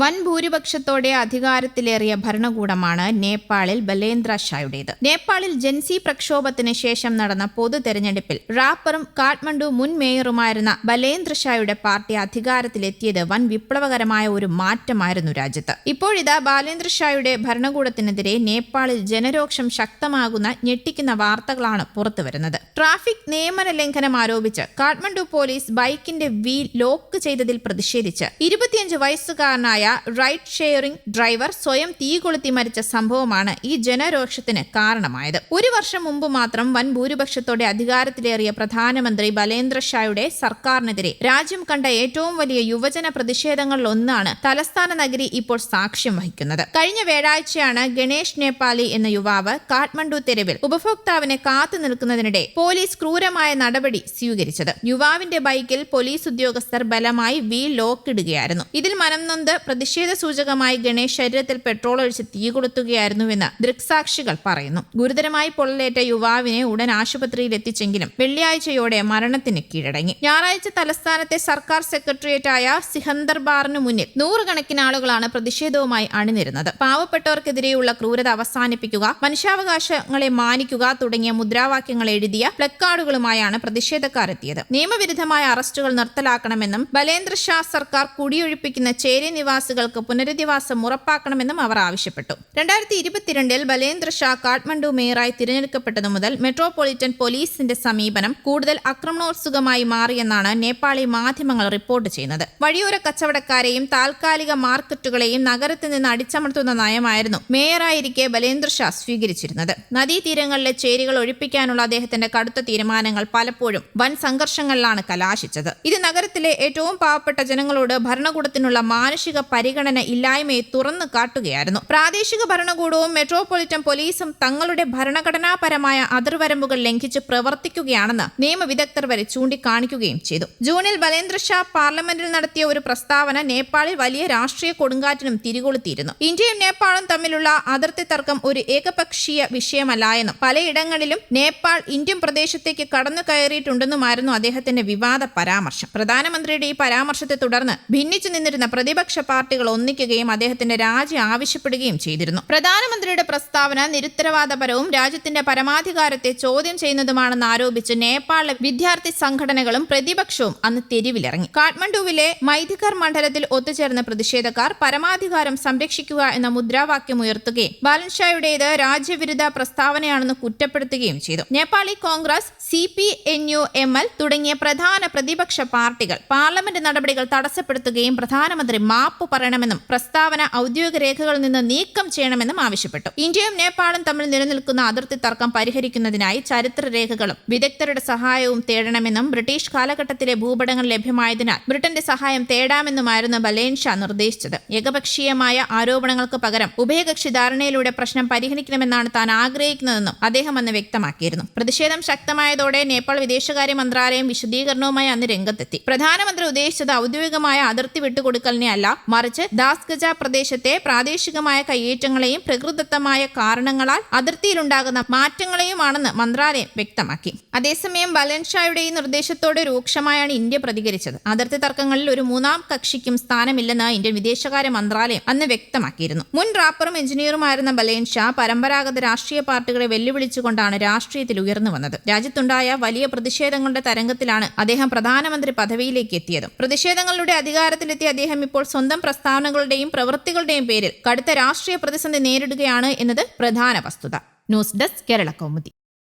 വൻ ഭൂരിപക്ഷത്തോടെ അധികാരത്തിലേറിയ ഭരണകൂടമാണ് നേപ്പാളിൽ ബലേന്ദ്ര ഷായുടേത്. നേപ്പാളിൽ ജൻസി പ്രക്ഷോഭത്തിന് ശേഷം നടന്ന പൊതു തെരഞ്ഞെടുപ്പിൽ റാപ്പറും കാഠ്മണ്ഡു മുൻ മേയറുമായിരുന്ന ബലേന്ദ്ര ഷായുടെ പാർട്ടി അധികാരത്തിലെത്തിയത് വൻ വിപ്ലവകരമായ ഒരു മാറ്റമായിരുന്നു രാജ്യത്ത്. ഇപ്പോഴിതാ ബാലേന്ദ്ര ഷായുടെ ഭരണകൂടത്തിനെതിരെ നേപ്പാളിൽ ജനരോക്ഷം ശക്തമാകുന്ന ഞെട്ടിക്കുന്ന വാർത്തകളാണ് പുറത്തുവരുന്നത്. ട്രാഫിക് നിയമന ലംഘനം ആരോപിച്ച് കാഠ്മണ്ഡു പോലീസ് ബൈക്കിന്റെ വീൽ ലോക്ക് ചെയ്തതിൽ പ്രതിഷേധിച്ച് 25 വയസ്സുകാരനായ റൈഡ് ഷെയറിംഗ് ഡ്രൈവർ സ്വയം തീ കൊളുത്തി മരിച്ച സംഭവമാണ് ഈ ജനരോക്ഷത്തിന് കാരണമായത്. ഒരു വർഷം മുമ്പ് മാത്രം വൻ ഭൂരിപക്ഷത്തോടെ അധികാരത്തിലേറിയ പ്രധാനമന്ത്രി ബലേന്ദ്ര ഷായുടെ സർക്കാരിനെതിരെ രാജ്യം കണ്ട ഏറ്റവും വലിയ യുവജന പ്രതിഷേധങ്ങളിലൊന്നാണ് തലസ്ഥാന നഗരി ഇപ്പോൾ സാക്ഷ്യം വഹിക്കുന്നത്. കഴിഞ്ഞ വ്യാഴാഴ്ചയാണ് ഗണേഷ് നേപ്പാലി എന്ന യുവാവ് കാഠ്മണ്ഡു തെരുവിൽ ഉപഭോക്താവിനെ കാത്തു നിൽക്കുന്നതിനിടെ പോലീസ് ക്രൂരമായ നടപടി സ്വീകരിച്ചത്. യുവാവിന്റെ ബൈക്കിൽ പോലീസ് ഉദ്യോഗസ്ഥർ ബലമായി വീൽ ലോക്കിടുകയായിരുന്നു. ഇതിൽ മനംനൊന്ത് പ്രതിഷേധ സൂചകമായി ഗണേഷ് ശരീരത്തിൽ പെട്രോൾ ഒഴിച്ച് തീ കൊളുത്തുകയായിരുന്നുവെന്ന് ദൃക്സാക്ഷികൾ പറയുന്നു. ഗുരുതരമായി പൊള്ളലേറ്റ യുവാവിനെ ഉടൻ ആശുപത്രിയിൽ എത്തിച്ചെങ്കിലും വെള്ളിയാഴ്ചയോടെ മരണത്തിന് കീഴടങ്ങി. ഞായറാഴ്ച തലസ്ഥാനത്തെ സർക്കാർ സെക്രട്ടേറിയറ്റായ സിഹന്ദർബാറിന് മുന്നിൽ നൂറുകണക്കിന് ആളുകളാണ് പ്രതിഷേധവുമായി അണിനിരുന്നത്. പാവപ്പെട്ടവർക്കെതിരെയുള്ള ക്രൂരത അവസാനിപ്പിക്കുക, മനുഷ്യാവകാശങ്ങളെ മാനിക്കുക തുടങ്ങിയ മുദ്രാവാക്യങ്ങൾ എഴുതിയ പ്ലക്കാർഡുകളുമായാണ് പ്രതിഷേധക്കാരെത്തിയത്. നിയമവിരുദ്ധമായ അറസ്റ്റുകൾ നിർത്തലാക്കണമെന്നും ബലേന്ദ്ര ഷാ സർക്കാർ കുടിയൊഴിപ്പിക്കുന്ന ചേരി നിവാസികൾക്ക് പുനരധിവാസം ഉറപ്പാക്കണമെന്നും അവർ ആവശ്യപ്പെട്ടു. 2022 ബലേന്ദ്ര ഷാ കാഠ്മണ്ഡു മേയറായി തിരഞ്ഞെടുക്കപ്പെട്ടതു മുതൽ മെട്രോപൊളിറ്റൻ പോലീസിന്റെ സമീപനം കൂടുതൽ ആക്രമണോത്സുകമായി മാറിയെന്നാണ് നേപ്പാളി മാധ്യമങ്ങൾ റിപ്പോർട്ട് ചെയ്യുന്നത്. വഴിയോര കച്ചവടക്കാരെയും താൽക്കാലിക മാർക്കറ്റുകളെയും നഗരത്തിൽ നിന്ന് അടിച്ചമർത്തുന്ന നയമായിരുന്നു മേയറായിരിക്കെ ബലേന്ദ്ര ഷാ സ്വീകരിച്ചിരുന്നത്. നദീതീരങ്ങളിലെ ചേരികൾ ഒഴിപ്പിക്കാനുള്ള അദ്ദേഹത്തിന്റെ കടുത്ത തീരുമാനങ്ങൾ പലപ്പോഴും വൻ സംഘർഷങ്ങളിലാണ് കലാശിച്ചത്. ഇത് നഗരത്തിലെ ഏറ്റവും പാവപ്പെട്ട ജനങ്ങളോട് ഭരണകൂടത്തിനുള്ള മാനുഷിക പരിഗണന ഇല്ലായ്മയെ തുറന്നു കാട്ടുകയായിരുന്നു. പ്രാദേശിക ഭരണകൂടവും മെട്രോപൊളിറ്റൻ പോലീസും തങ്ങളുടെ ഭരണഘടനാപരമായ അതിർവരമ്പുകൾ ലംഘിച്ച് പ്രവർത്തിക്കുകയാണെന്ന് നിയമവിദഗ്ധർ വരെ ചൂണ്ടിക്കാണിക്കുകയും ചെയ്തു. ജൂണിൽ ബലേന്ദ്ര ഷാ പാർലമെന്റിൽ നടത്തിയ ഒരു പ്രസ്താവന നേപ്പാളിൽ വലിയ രാഷ്ട്രീയ കൊടുങ്കാറ്റിനും തിരികൊളുത്തിയിരുന്നു. ഇന്ത്യയും നേപ്പാളും തമ്മിലുള്ള അതിർത്തി തർക്കം ഒരു ഏകപക്ഷീയ വിഷയമല്ല എന്നും പലയിടങ്ങളിലും നേപ്പാൾ ഇന്ത്യൻ പ്രദേശത്തേക്ക് കടന്നു കയറിയിട്ടുണ്ടെന്നുമായിരുന്നു അദ്ദേഹത്തിന്റെ വിവാദ പരാമർശം. പ്രധാനമന്ത്രിയുടെ ഈ പരാമർശത്തെ തുടർന്ന് ഭിന്നിച്ചു നിന്നിരുന്ന പ്രതിപക്ഷ പാർട്ടികൾ ഒന്നിക്കുകയും അദ്ദേഹത്തിന്റെ രാജി ആവശ്യപ്പെടുകയും ചെയ്തിരുന്നു. പ്രധാനമന്ത്രിയുടെ പ്രസ്താവന നിരുത്തരവാദപരവും രാജ്യത്തിന്റെ പരമാധികാരത്തെ ചോദ്യം ചെയ്യുന്നതുമാണെന്ന് ആരോപിച്ച് നേപ്പാളിലെ വിദ്യാർത്ഥി സംഘടനകളും പ്രതിപക്ഷവും അന്ന് തെരുവിലിറങ്ങി. കാഠ്മണ്ഡുവിലെ മൈഥികർ മണ്ഡലത്തിൽ ഒത്തുചേർന്ന പ്രതിഷേധക്കാർ പരമാധികാരം സംരക്ഷിക്കുക എന്ന മുദ്രാവാക്യം ഉയർത്തുകയും ബാലൻഷായുടേത് രാജ്യവിരുദ്ധ പ്രസ്താവനയാണെന്ന് കുറ്റപ്പെടുത്തുകയും ചെയ്തു. നേപ്പാളി കോൺഗ്രസ്, CPNU-ML തുടങ്ങിയ പ്രധാന പ്രതിപക്ഷ പാർട്ടികൾ പാർലമെന്റ് നടപടികൾ തടസ്സപ്പെടുത്തുകയും പ്രധാനമന്ത്രി മാപ്പ് പറയണമെന്നും പ്രസ്താവന ഔദ്യോഗിക രേഖകളിൽ നിന്ന് നീക്കം ചെയ്യണമെന്നും ആവശ്യപ്പെട്ടു. ഇന്ത്യയും നേപ്പാളും തമ്മിൽ നിലനിൽക്കുന്ന അതിർത്തി തർക്കം പരിഹരിക്കുന്നതിനായി ചരിത്രരേഖകളും വിദഗ്ധരുടെ സഹായവും തേടണമെന്നും ബ്രിട്ടീഷ് കാലഘട്ടത്തിലെ ഭൂപടങ്ങൾ ലഭ്യമായതിനാൽ ബ്രിട്ടന്റെ സഹായം തേടാമെന്നുമായിരുന്നു ബലേന്ദ്ര ഷാ നിർദ്ദേശിച്ചത്. ഏകപക്ഷീയമായ ആരോപണങ്ങൾക്ക് പകരം ഉഭയകക്ഷി ധാരണയിലൂടെ പ്രശ്നം പരിഹരിക്കണമെന്നാണ് താൻ ആഗ്രഹിക്കുന്നതെന്നും അദ്ദേഹം അന്ന് വ്യക്തമാക്കിയിരുന്നു. പ്രതിഷേധം ശക്തമായതോടെ നേപ്പാൾ വിദേശകാര്യ മന്ത്രാലയം വിശദീകരണവുമായി അന്ന് രംഗത്തെത്തി. പ്രധാനമന്ത്രി ഉദ്ദേശിച്ചത് ഔദ്യോഗികമായ അതിർത്തി വിട്ടുകൊടുക്കലിനെ അല്ല, മറിച്ച് ദാസ്ഗജ പ്രദേശത്തെ പ്രാദേശികമായ കയ്യേറ്റങ്ങളെയും പ്രകൃതിദത്തമായ കാരണങ്ങളാൽ അതിർത്തിയിലുണ്ടാകുന്ന മാറ്റങ്ങളെയുമാണെന്ന് മന്ത്രാലയം വ്യക്തമാക്കി. അതേസമയം ബലേന്ദ്ര ഷായുടെ ഈ നിർദ്ദേശത്തോട് രൂക്ഷമായാണ് ഇന്ത്യ പ്രതികരിച്ചത്. അതിർത്തി തർക്കങ്ങളിൽ ഒരു മൂന്നാം കക്ഷിക്കും സ്ഥാനമില്ലെന്ന് ഇന്ത്യൻ വിദേശകാര്യ മന്ത്രാലയം അന്ന് വ്യക്തമാക്കിയിരുന്നു. മുൻ റാപ്പറും എഞ്ചിനീയറുമായിരുന്ന ബലേന്ദ്ര ഷാ പരമ്പരാഗത രാഷ്ട്രീയ പാർട്ടികളെ വെല്ലുവിളിച്ചുകൊണ്ടാണ് രാഷ്ട്രീയത്തിൽ ഉയർന്നു വന്നത്. രാജ്യത്തുണ്ടായ വലിയ പ്രതിഷേധങ്ങളുടെ തരംഗത്തിലാണ് അദ്ദേഹം പ്രധാനമന്ത്രി പദവിയിലേക്ക് എത്തിയത്. പ്രതിഷേധങ്ങളുടെ അധികാരത്തിലെത്തിയ അദ്ദേഹം ഇപ്പോൾ സ്വന്തം പ്രസ്താവനകളുടെയും പ്രവൃത്തികളുടെയും പേരിൽ കടുത്ത രാഷ്ട്രീയ പ്രതിസന്ധി നേരിടുകയാണ് എന്നത് പ്രധാന വസ്തുത. News desk Kerala Kaumudi.